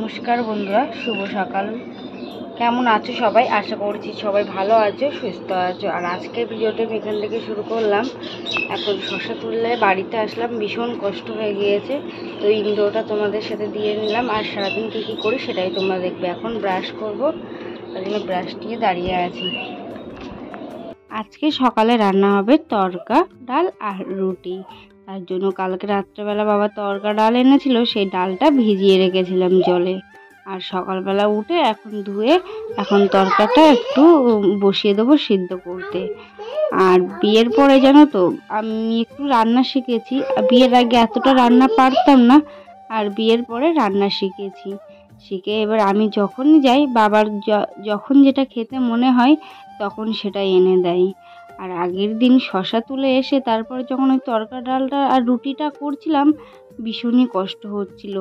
নমস্কার বন্ধুরা, শুভ সকাল। কেমন আছো সবাই? আশা করছি সবাই ভালো আছো, সুস্থ আছো। আর আজকের ভিডিওটা আমি এখান থেকে শুরু করলাম। এখন শসা তুললে বাড়িতে আসলাম, ভীষণ কষ্ট হয়ে গিয়েছে, তো ইন্দ্রটা তোমাদের সাথে দিয়ে নিলাম। আর সারাদিন কী কী করি সেটাই তোমরা দেখবে। এখন ব্রাশ করব, তাই জন্য ব্রাশ নিয়ে দাঁড়িয়ে আছি। আজকে সকালে রান্না হবে তড়কা ডাল আর রুটি। তার জন্য কালকে রাত্রেবেলা বাবা তড়কা ডাল এনেছিল, সেই ডালটা ভিজিয়ে রেখেছিলাম জলে। আর সকালবেলা উঠে এখন ধুয়ে এখন তড়কাটা একটু বসিয়ে দেবো সিদ্ধ করতে। আর বিয়ের পরে জানো তো আমি একটু রান্না শিখেছি। বিয়ের আগে এতটা রান্না পারতাম না, আর বিয়ের পরে রান্না শিখেছি। শিখে এবার আমি যখনই যাই, বাবার যখন যেটা খেতে মনে হয় তখন সেটা এনে দেয়। আর আগের দিন শসা তুলে এসে তারপরে যখন ওই তড়কা ডালটা আর রুটিটা করছিলাম, ভীষণই কষ্ট হচ্ছিল,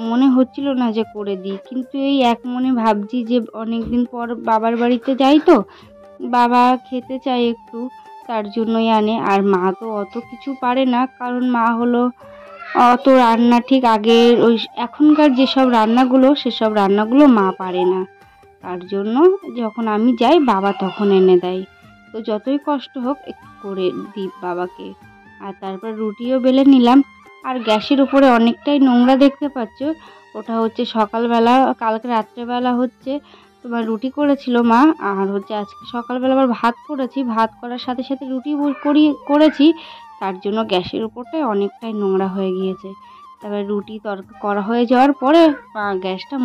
মনে হচ্ছিল না যে করে দিই। কিন্তু এই এক মনে ভাবছি যে অনেক দিন পর বাবার বাড়িতে যাই, তো বাবা খেতে চায় একটু, তার জন্যই আনে। আর মা তো অত কিছু পারে না, কারণ মা হলো অত রান্না ঠিক আগের ওই এখনকার যেসব রান্নাগুলো সেসব রান্নাগুলো মা পারে না। তার জন্য যখন আমি যাই বাবা তখন এনে দেয়। তো যতই কষ্ট হোক একটু করে দিই বাবাকে। আর তারপর রুটিও বেলে নিলাম। আর গ্যাসের উপরে অনেকটাই নোংরা দেখতে পাচ্ছ, ওটা হচ্ছে সকালবেলা কালকে রাত্রেবেলা হচ্ছে তোমার রুটি করেছিল মা। আর হচ্ছে আজকে সকালবেলা আবার ভাত করেছি, ভাত করার সাথে সাথে রুটি করেছি, তার জন্য গ্যাসের উপরটাই অনেকটাই নোংরা হয়ে গিয়েছে। তারপরে রুটি তরকা করা হয়ে যাওয়ার পরে গ্যাসটা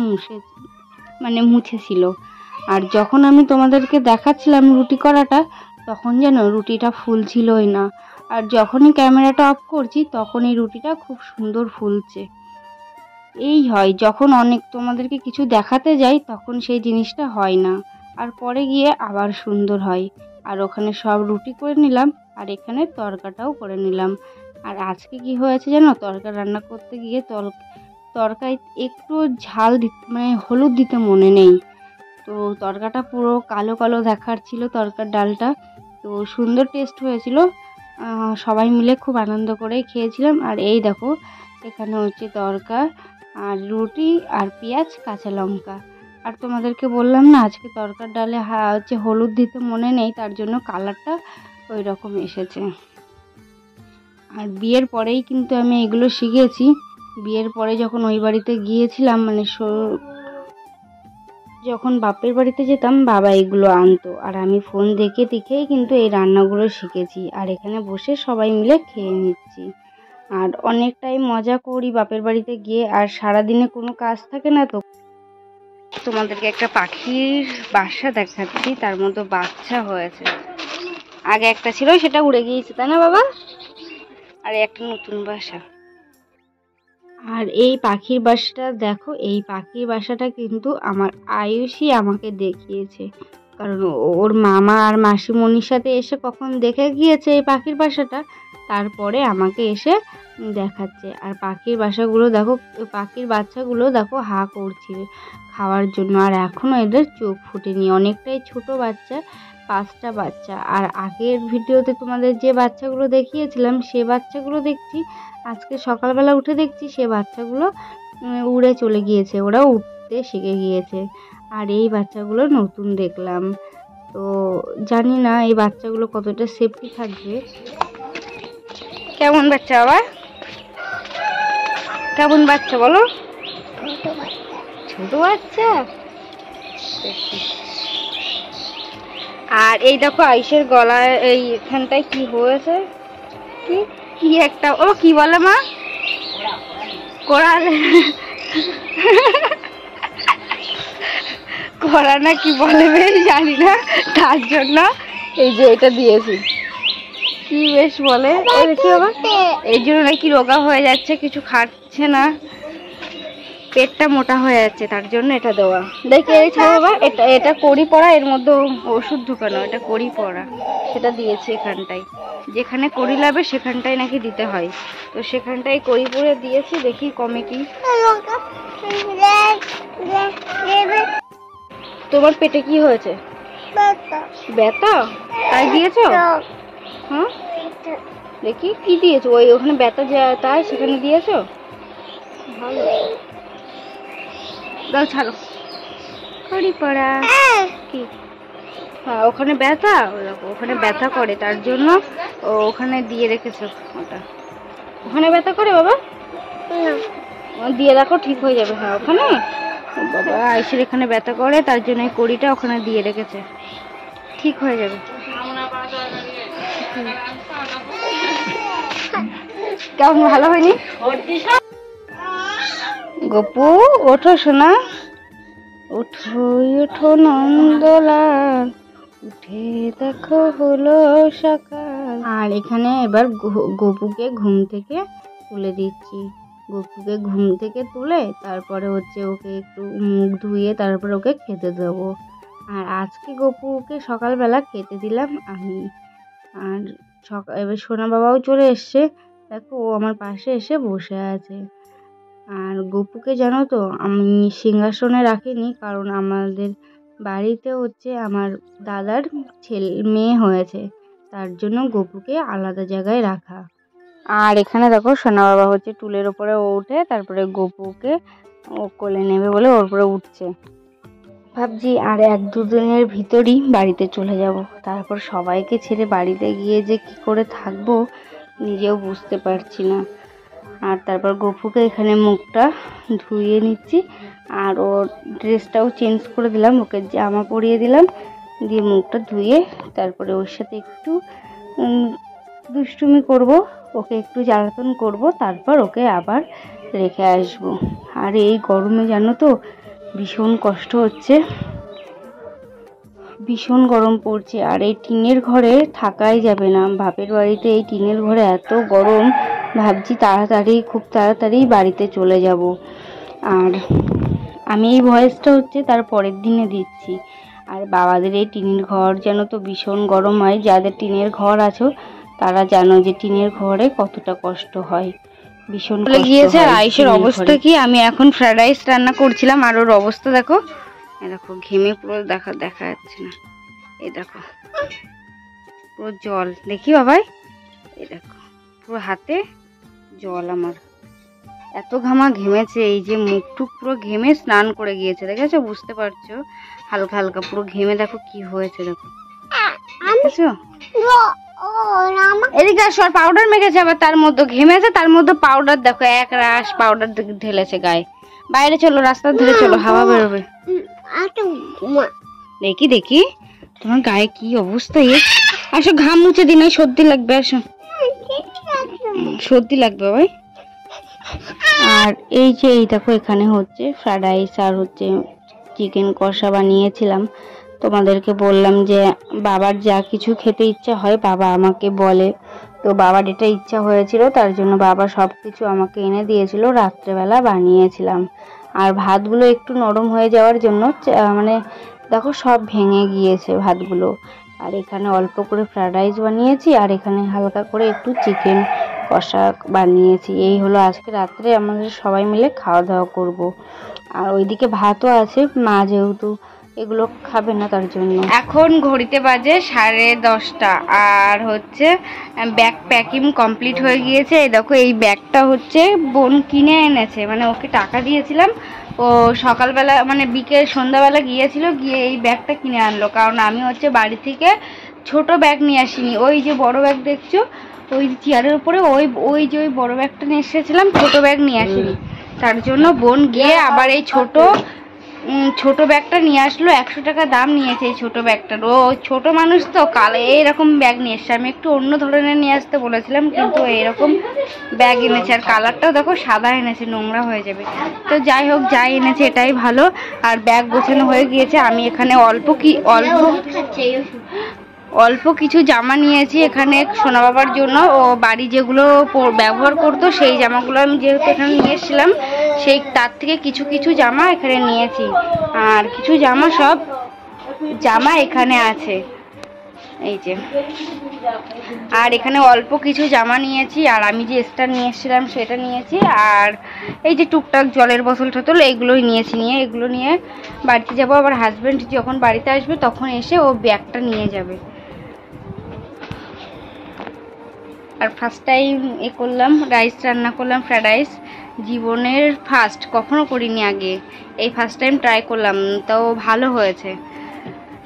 মুছেছিল। আর যখন আমি তোমাদেরকে দেখাচ্ছিলাম রুটি করাটা, তখন যেন রুটিটা ফুলছিলই না। আর যখনই ক্যামেরাটা অফ করছি তখনই রুটিটা খুব সুন্দর ফুলছে। এই হয় যখন অনেক তোমাদেরকে কিছু দেখাতে যাই তখন সেই জিনিসটা হয় না, আর পরে গিয়ে আবার সুন্দর হয়। আর ওখানে সব রুটি করে নিলাম, আর এখানে তরকাটাও করে নিলাম। আর আজকে কি হয়েছে জানো, তরকা রান্না করতে গিয়ে তরকায় একটু ঝাল দিতে হলুদ দিতে মনে নেই। তো তরকাটা পুরো কালো কালো দেখার ছিল তরকার ডালটা, তো সুন্দর টেস্ট হয়েছিল। সবাই মিলে খুব আনন্দ করে খেয়েছিলাম। আর এই দেখো এখানে হচ্ছে তরকা আর রুটি আর পেঁয়াজ কাঁচা লঙ্কা। আর তোমাদেরকে বললাম না আজকে তরকার ডালে হচ্ছে হলুদ দিতে মনে নেই, তার জন্য কালারটা ওই রকম এসেছে। আর বিয়ের পরেই কিন্তু আমি এগুলো শিখেছি। বিয়ের পরে যখন ওই বাড়িতে গিয়েছিলাম, যখন বাপের বাড়িতে যেতাম বাবা এগুলো আনতো, আর আমি ফোন দেখে দেখেই কিন্তু এই রান্নাগুলো শিখেছি। আর এখানে বসে সবাই মিলে খেয়ে নিচ্ছি। আর অনেকটাই মজা করি বাপের বাড়িতে গিয়ে। আর সারাদিনে কোনো কাজ থাকে না, তো তোমাদেরকে একটা পাখির বাসা দেখাচ্ছি, তার মধ্যে বাচ্চা হয়েছে। আগে একটা ছিল, সেটা উড়ে গিয়েছে, তাই না বাবা? আর একটা নতুন বাসা। আর এই পাখির বাসাটা দেখো, এই পাখির বাসাটা কিন্তু আমার আয়ুষই আমাকে দেখিয়েছে, কারণ ওর মামা আর মাসিমণির সাথে এসে কখন দেখে গিয়েছে এই পাখির বাসাটা, তারপরে আমাকে এসে দেখাচ্ছে। আর পাখির বাসাগুলো দেখো, পাখির বাচ্চাগুলো দেখো হা করছে খাওয়ার জন্য। আর এখনও এদের চোখ ফুটেনি, অনেকটাই ছোট বাচ্চা, 5টা বাচ্চা। আর আগের ভিডিওতে তোমাদের যে বাচ্চাগুলো দেখিয়েছিলাম সে বাচ্চাগুলো দেখছি, আজকে সকালবেলা উঠে দেখছি সে বাচ্চাগুলো উড়ে চলে গিয়েছে, ওরা উঠতে শিখে গিয়েছে। আর এই বাচ্চাগুলো নতুন দেখলাম, তো জানি না এই বাচ্চাগুলো কতটা সেফটি থাকবে। কেমন বাচ্চা বাবা? কেমন বাচ্চা বলো? ছোট বাচ্চা। আর এই দেখো আয়ুষের গলায় এইখানটায় কি হয়েছে, কি একটা ও কি বলে মা, কোরাল করা না কি বলে বেশ জানি না, তার জন্য এই যে এটা দিয়েছি। কি বেশ বলে দেখি বাবা, এই জন্য নাকি রোগা হয়ে যাচ্ছে, কিছু খাচ্ছে না, পেটটা মোটা হয়ে যাচ্ছে, তার জন্য এটা দেওয়া। দেখে বাবা, এটা কড়ি পড়া, এর মধ্যে ওষুধ ঢুকানো, এটা কড়ি পড়া, সেটা দিয়েছি এখানটায়। যেখানে কড়ি লাগবে সেখানটায় নাকি দিতে হয়, তো সেখানটায় কড়ি পড়ে দিয়েছি, দেখি কমে কি। তোমার পেটে কি হয়েছে? ব্যথা, তাই দিয়েছো? হ্যাঁ দেখি কি দিয়েছো, ওখানে ব্যথা তাই সেখানে দিয়েছো? ভালো। দাও ছাড়ো, করি পড়া কি? হ্যাঁ ওখানে ব্যথা, ওখানে ব্যথা করে তার জন্য ও ওখানে দিয়ে রেখেছে। ওটা ওখানে ব্যথা করে বাবা, দিয়ে রাখো ঠিক হয়ে যাবে। হ্যাঁ ওখানে বাবা আইসের এখানে ব্যথা করে তার জন্য এই কড়িটা ওখানে দিয়ে রেখেছে, ঠিক হয়ে যাবে। কেমন ভালো হয়নি? গপু ওঠো সোনা, ওঠো ওঠো নন্দলাল, উঠে দেখো হলো সকাল। আর এখানে এবার গপুকে ঘুম থেকে তুলে দিচ্ছি। গপুকে ঘুম থেকে তুলে তারপরে হচ্ছে ওকে একটু মুখ ধুয়ে তারপরে ওকে খেতে দেবো। আর আজকে গপুকে সকালবেলা খেতে দিলাম আমি। আর এবার সোনা বাবাও চলে এসছে, দেখো ও আমার পাশে এসে বসে আছে। আর গপুকে জানো তো আমি সিংহাসনে রাখিনি, কারণ আমাদের বাড়িতে হচ্ছে আমার দাদার মেয়ে হয়েছে, তার জন্য গপুকে আলাদা জায়গায় রাখা। আর এখানে দেখো সোনা বাবা হচ্ছে টুলের ওপরে উঠে তারপরে গপুকে ও কোলে নেবে বলে ওর উপরে উঠছে। ভাবছি আর 1-2 দিনের ভিতরই বাড়িতে চলে যাব, তারপর সবাইকে ছেড়ে বাড়িতে গিয়ে যে কি করে থাকবো নিজেও বুঝতে পারছি না। আর তারপর গপুকে এখানে মুখটা ধুয়ে নিচ্ছি, আর ওর ড্রেসটাও চেঞ্জ করে দিলাম, ওকে জামা পরিয়ে দিলাম, দিয়ে মুখটা ধুয়ে তারপরে ওর সাথে একটু দুষ্টুমি করব, ওকে একটু জ্বালাতন করব, তারপর ওকে আবার রেখে আসব। আর এই গরমে জানো তো ভীষণ কষ্ট হচ্ছে, ভীষণ গরম পড়ছে। আর এই টিনের ঘরে থাকাই যাবে না, বাপের বাড়িতে এই টিনের ঘরে এত গরম, ভাবছি খুব তাড়াতাড়ি বাড়িতে চলে যাব। আর আমি এই ভয়েসটা হচ্ছে তার পরের দিনে দিচ্ছি। আর বাবাদের এই টিনের ঘর যেন তো ভীষণ গরম হয়, যাদের টিনের ঘর আছে তারা জানো যে টিনের ঘরে কতটা কষ্ট হয়, ভীষণ গিয়েছে। আর আইসের অবস্থা কি, আমি এখন ফ্রাইড রাইস রান্না করছিলাম আর ওর অবস্থা দেখো, দেখো ঘেমে পুরো দেখা যাচ্ছে না, এই দেখো পুরো জল, দেখি বাবাই এই দেখো পুরো হাতে জল, আমার এত ঘেমেছে, এই যে মুখটুক পুরো ঘেমে স্নান করে গিয়েছে, দেখেছো? বুঝতে পারছো হালকা হালকা পুরো ঘেমে দেখো কি হয়েছে, দেখো দেখেছো? এদিকে আসো, পাউডার মেখেছে আবার তার মধ্যে, ঘেমেছে তার মধ্যে পাউডার, দেখো এক রাশ পাউডার ঢেলেছে গায়ে। বাইরে চলো, রাস্তার ধারে চলো, হাওয়া বেরোবে। দেখি দেখি তোমার গায়ে কি অবস্থা। আসো ঘাম মুছে দিন, সর্দি লাগবে, আসো সর্দি লাগবে ভাই। আর এই যে এই দেখো এখানে হচ্ছে ফ্রাইড রাইস আর হচ্ছে চিকেন কষা বানিয়েছিলাম। তোমাদেরকে বললাম যে বাবার যা কিছু খেতে ইচ্ছা হয় বাবা আমাকে বলে, তো বাবার এটা ইচ্ছা হয়েছিল তার জন্য বাবা সব কিছু আমাকে এনে দিয়েছিল, রাত্রেবেলা বানিয়েছিলাম। আর ভাতগুলো একটু নরম হয়ে যাওয়ার জন্য মানে দেখো সব ভেঙে গিয়েছে ভাতগুলো। আর এখানে অল্প করে ফ্রাইড রাইস বানিয়েছি, আর এখানে হালকা করে একটু চিকেন কষা বানিয়েছি। এই হলো আজকে রাত্রে আমাদের সবাই মিলে খাওয়া দাওয়া করব। আর ওইদিকে ভাতও আছে, মা যেহেতু এগুলো খাবে না তার জন্য। এখন ঘড়িতে বাজে 10:30, আর হচ্ছে ব্যাগ প্যাকিং কমপ্লিট হয়ে গিয়েছে। এই দেখো এই ব্যাগটা হচ্ছে বোন কিনে এনেছে, মানে ওকে টাকা দিয়েছিলাম, ও সকালবেলা মানে সন্ধ্যাবেলা গিয়েছিল, গিয়ে এই ব্যাগটা কিনে আনলো। কারণ আমি হচ্ছে বাড়ি থেকে ছোট ব্যাগ নিয়ে আসিনি, ওই যে বড় ব্যাগ দেখছো ওই চেয়ারের উপরে, ওই যে ওই বড় ব্যাগটা নিয়ে এসেছিলাম, ছোট ব্যাগ নিয়ে আসিনি। তার জন্য বোন গিয়ে আবার এই ছোট ব্যাগটা নিয়ে আসলো। 100 টাকা দাম নিয়েছে এই ছোট ব্যাগটার। ও ছোট মানুষ তো, কালে এইরকম ব্যাগ নিয়ে এসছে। আমি একটু অন্য ধরনের নিয়ে আসতে বলেছিলাম, কিন্তু এইরকম ব্যাগ এনেছে। আর কালারটাও দেখো সাদা এনেছে, নোংরা হয়ে যাবে। তো যাই হোক, যাই এনেছে এটাই ভালো। আর ব্যাগ গোছানো হয়ে গিয়েছে। আমি এখানে অল্প কিছু জামা নিয়েছি এখানে সোনা বাবার জন্য। ও বাড়ি যেগুলো ব্যবহার করতো সেই জামাগুলো আমি যেহেতু এখানে নিয়ে এসেছিলাম, সেই তার থেকে কিছু কিছু জামা এখানে নিয়েছি। আর কিছু সব জামা এখানে আছে, এই যে। আর এখানে অল্প কিছু জামা নিয়েছি, আর আমি যে স্টার নিয়ে এসেছিলাম সেটা নিয়েছি। আর এই যে টুকটাক জলের বোতল টোতল এইগুলোই নিয়েছি। এগুলো নিয়ে বাড়িতে যাবো। আবার হাজব্যান্ড যখন বাড়িতে আসবে তখন এসে ও ব্যাগটা নিয়ে যাবে। আর ফার্স্ট টাইম করলাম রাইস রান্না করলাম, ফ্রাইড রাইস। জীবনের ফার্স্ট, কখনো করিনি আগে, এই ফার্স্ট টাইম ট্রাই করলাম, তো ভালো হয়েছে।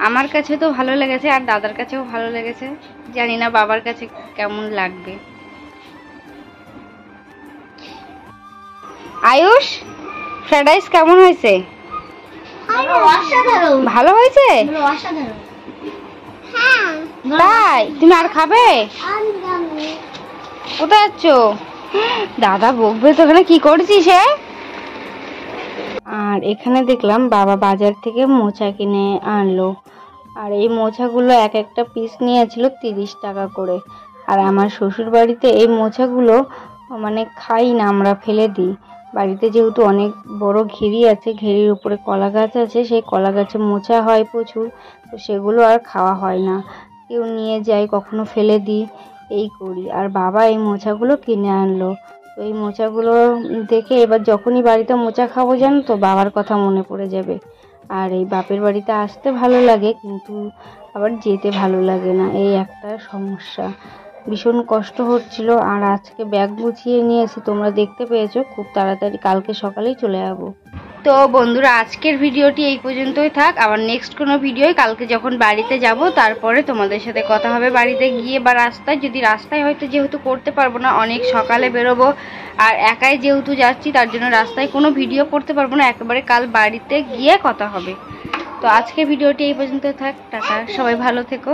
আমার কাছে তো ভালো লেগেছে আর দাদার কাছেও ভালো লেগেছে, জানি না বাবার কাছে কেমন লাগবে। আয়ুষ, ফ্রাইড রাইস কেমন হয়েছে? ভালো হয়েছে? তাই? তুমি আর খাবে? কোথায় যাচ্ছ? দাদা বকবে তো, ওখানে কি করছিস? আর এখানে দেখলাম বাবা বাজার থেকে মোচা কিনে আনলো, আর এই মোচাগুলো এক একটা পিস নিয়েছিল 30 টাকা করে। আর আমার শ্বশুর বাড়িতে এই মোচাগুলো মানে খাই না, আমরা ফেলে দিই। বাড়িতে যেহেতু অনেক বড় ঘেরি আছে, ঘেরির উপরে কলা গাছ আছে, সেই কলা গাছে মোচা হয় প্রচুর, তো সেগুলো আর খাওয়া হয় না, কেউ নিয়ে যায়, কখনো ফেলে দিই, এই করি। আর বাবা এই মোচাগুলো কিনে আনলো, তো এই মোচাগুলো দেখে এবার যখনই বাড়িতে মোচা খাবো জানো তো বাবার কথা মনে পড়ে যাবে। আর এই বাপের বাড়িতে আসতে ভালো লাগে, কিন্তু আবার যেতে ভালো লাগে না, এই একটা সমস্যা। ভীষণ কষ্ট হচ্ছিল। আর আজকে ব্যাগ গুছিয়ে নিয়েছি, তোমরা দেখতে পেয়েছো, খুব তাড়াতাড়ি কালকে সকালেই চলে যাবো। তো বন্ধুরা, আজকের ভিডিওটি এই পর্যন্তই থাক। আবার নেক্সট কোনো ভিডিওই কালকে যখন বাড়িতে যাব তারপরে তোমাদের সাথে কথা হবে, বাড়িতে গিয়ে বা রাস্তায়। যদি রাস্তায় হয়তো যেহেতু করতে পারবো না, অনেক সকালে বেরোবো আর একাই যেহেতু যাচ্ছি, তার জন্য রাস্তায় কোনো ভিডিও করতে পারবো না, একেবারে কাল বাড়িতে গিয়ে কথা হবে। তো আজকে ভিডিওটি এই পর্যন্ত থাক, টাটা, সবাই ভালো থেকো।